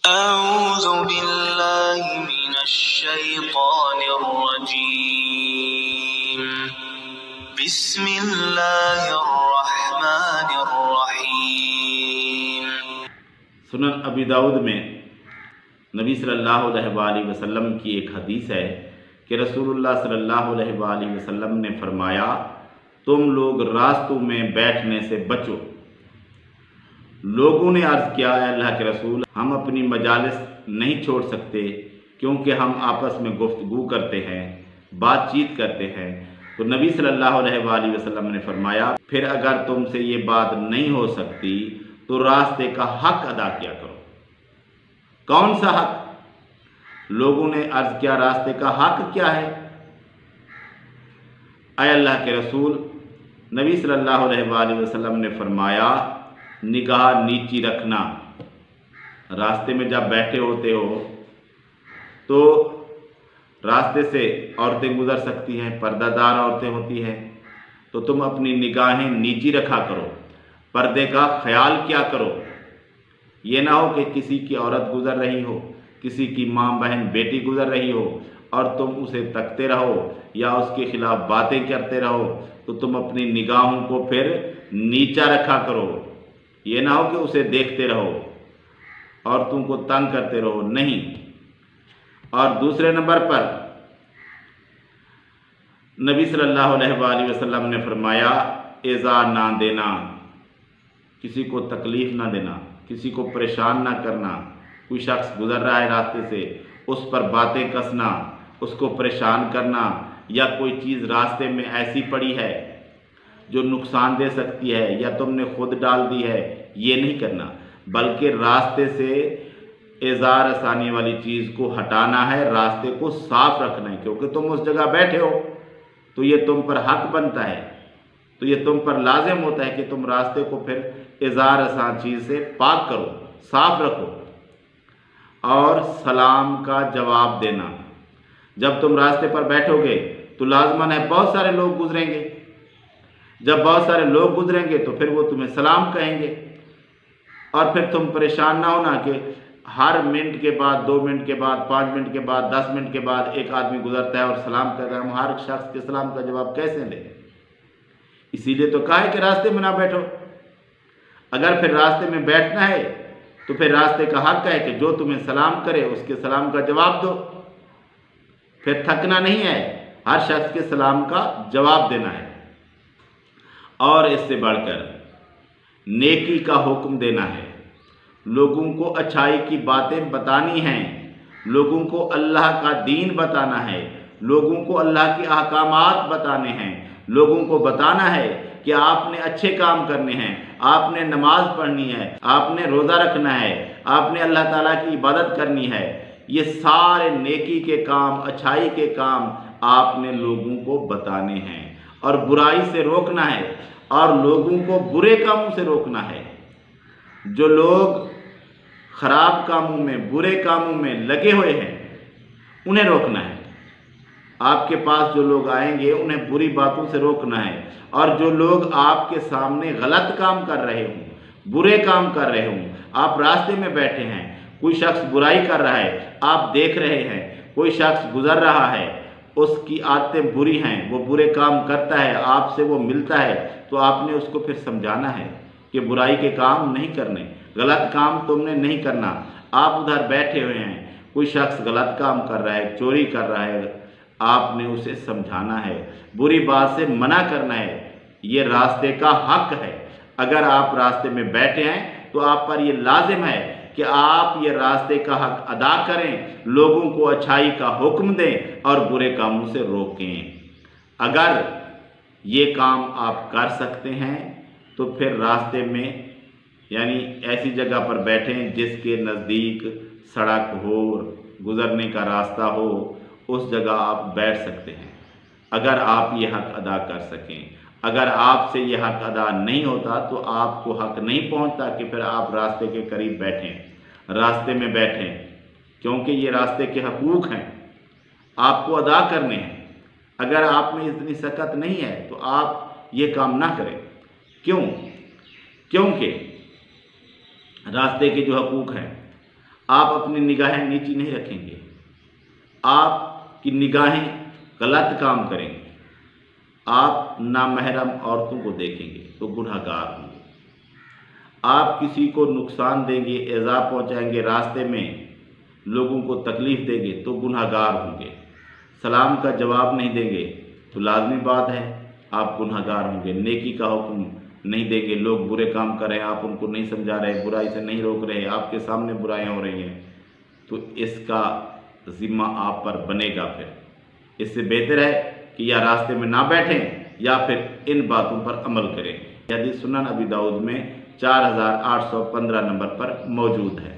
أعوذ بالله من الشيطان الرجيم بسم الله الرحمن الرحيم۔ سنن ابی داؤد میں نبی صلی اللہ علیہ وآلہ وسلم کی ایک حدیث ہے کہ رسول اللہ صلی اللہ علیہ وآلہ وسلم نے فرمایا، تم لوگ راستوں میں بیٹھنے سے بچو۔ لوگوں نے عرض کیا، اے اللہ کے رسول، ہم اپنی مجالس نہیں چھوڑ سکتے کیونکہ ہم آپس میں گفتگو کرتے ہیں، بات چیت کرتے ہیں۔ تو نبی صلی اللہ علیہ وآلہ وسلم نے فرمایا، پھر اگر تم سے یہ بات نہیں ہو سکتی تو راستے کا حق ادا کیا کرو۔ کون سا حق؟ لوگوں نے عرض کیا، راستے کا حق کیا ہے؟ اے اللہ کے رسول، نبی صلی اللہ علیہ وآلہ وسلم نے فرمایا، نگاہ نیچی رکھنا۔ راستے میں جب بیٹھے ہوتے ہو تو راستے سے عورتیں گزر سکتی ہیں، پردہ دار عورتیں ہوتی ہیں، تو تم اپنی نگاہیں نیچی رکھا کرو، پردے کا خیال کیا کرو۔ یہ نہ ہو کہ کسی کی عورت گزر رہی ہو، کسی کی ماں بہن بیٹی گزر رہی ہو اور تم اسے تکتے رہو یا اس کے خلاف باتیں کرتے رہو، تو تم اپنی نگاہوں کو پھر نیچا رکھا کرو۔ یہ نہ ہو کہ اسے دیکھتے رہو اور تم کو تنگ کرتے رہو، نہیں۔ اور دوسرے نمبر پر نبی صلی اللہ علیہ وآلہ وسلم نے فرمایا، ایذا نہ دینا، کسی کو تکلیف نہ دینا، کسی کو پریشان نہ کرنا۔ کوئی شخص گزر رہا ہے راستے سے، اس پر باتیں کسنا، اس کو پریشان کرنا، یا کوئی چیز راستے میں ایسی پڑی ہے جو نقصان دے سکتی ہے یا تم نے خود ڈال دی ہے، یہ نہیں کرنا، بلکہ راستے سے ایذا رسانے والی چیز کو ہٹانا ہے، راستے کو صاف رکھنا ہے، کیونکہ تم اس جگہ بیٹھے ہو تو یہ تم پر حق بنتا ہے، تو یہ تم پر لازم ہوتا ہے کہ تم راستے کو پھر ایذا رساں چیز سے پاک کرو، صاف رکھو۔ اور سلام کا جواب دینا۔ جب تم راستے پر بیٹھو گے تو لازماً ہے بہت سارے لوگ گزریں گے، جب بہت سارے لوگ گزریں گے تو پھر وہ تمہیں سلام کہیں گے، اور پھر تم پریشان نہ ہونا کہ ہر منٹ کے بعد، 2 منٹ کے بعد، 5 منٹ کے بعد، 10 منٹ کے بعد ایک آدمی گزرتا ہے اور سلام کرتا ہے، ہم ہر شخص کے سلام کا جواب کیسے دیں؟ اسی لیے تو کہا ہے کہ راستے میں نہ بیٹھو۔ اگر پھر راستے میں بیٹھنا ہے تو پھر راستے کا حق ہے کہ جو تمہیں سلام کرے اس کے سلام کا جواب دو، پھر تھکنا نہیں ہے، ہر شخص کے سلام کا جواب دینا ہے۔ اور اس سے بڑھ کر نیکی کا حکم دینا ہے، لوگوں کو اچھائی کی باتیں بتانی ہیں، لوگوں کو اللہ کا دین بتانا ہے، لوگوں کو اللہ کے احکامات بتانے ہیں، لوگوں کو بتانا ہے کہ آپ نے اچھے کام کرنے ہیں، آپ نے نماز پڑھنی ہے، آپ نے روزہ رکھنا ہے، آپ نے اللہ تعالیٰ کی عبادت کرنی ہے۔ یہ سارے نیکی کے کام، اچھائی کے کام آپ نے لوگوں کو بتانے ہیں، اور برائی سے روکنا ہے، اور لوگوں کو برے کاموں سے روکنا ہے۔ جو لوگ خراب کاموں میں، برے کاموں میں لگے ہوئے ہیں انہیں روکنا ہے۔ آپ کے پاس جو لوگ آئیں گے انہیں بری باتوں سے روکنا ہے، اور جو لوگ آپ کے سامنے غلط کام کر رہے ہوں، برے کام کر رہے ہوں، آپ راستے میں بیٹھے ہیں، کوئی شخص برائی کر رہا ہے، آپ دیکھ رہے ہیں، کوئی شخص گزر رہا ہے، اس کی عادتیں بری ہیں، وہ برے کام کرتا ہے، آپ سے وہ ملتا ہے، تو آپ نے اس کو پھر سمجھانا ہے کہ برائی کے کام نہیں کرنے، غلط کام تم نے نہیں کرنا۔ آپ ادھر بیٹھے ہوئے ہیں، کوئی شخص غلط کام کر رہا ہے، چوری کر رہا ہے، آپ نے اسے سمجھانا ہے، بری بات سے منع کرنا ہے، یہ راستے کا حق ہے۔ اگر آپ راستے میں بیٹھے ہیں تو آپ پر یہ لازم ہے کہ آپ یہ راستے کا حق ادا کریں، لوگوں کو اچھائی کا حکم دیں اور برے کاموں سے روکیں۔ اگر یہ کام آپ کر سکتے ہیں تو پھر راستے میں، یعنی ایسی جگہ پر بیٹھیں جس کے نزدیک سڑک ہو، گزرنے کا راستہ ہو، اس جگہ آپ بیٹھ سکتے ہیں، اگر آپ یہ حق ادا کر سکیں۔ اگر آپ سے یہ حق ادا نہیں ہوتا تو آپ کو حق نہیں پہنچتا کہ پھر آپ راستے کے قریب بیٹھیں، راستے میں بیٹھیں، کیونکہ یہ راستے کے حقوق ہیں، آپ کو ادا کرنے ہیں۔ اگر آپ میں اتنی سکت نہیں ہے تو آپ یہ کام نہ کریں۔ کیوں؟ کیونکہ راستے کے جو حقوق ہیں آپ اپنی نگاہیں نیچی نہیں رکھیں گے، آپ کی نگاہیں غلط کام کریں گے، آپ نامحرم عورتوں کو دیکھیں گے تو گناہ گار ہوں گے، آپ کسی کو نقصان دیں گے، ایذا پہنچائیں گے، راستے میں لوگوں کو تکلیف دیں گے تو گناہ گار ہوں گے، سلام کا جواب نہیں دیں گے تو لازمی بات ہے آپ گناہ گار ہوں گے، نیکی کا حکم نہیں دیں گے، لوگ برے کام کر رہے ہیں آپ ان کو نہیں سمجھا رہے، برائی سے نہیں روک رہے، آپ کے سامنے برائیاں ہو رہی ہیں تو اس کا ذمہ آپ پر بنے گا۔ پھر اس سے بہتر ہے کہ یا راستے میں نہ بیٹھیں یا پھر ان باتوں پر عمل کریں۔ یہ حدیث سنن ابی داؤد میں 4815 نمبر پر موجود ہے۔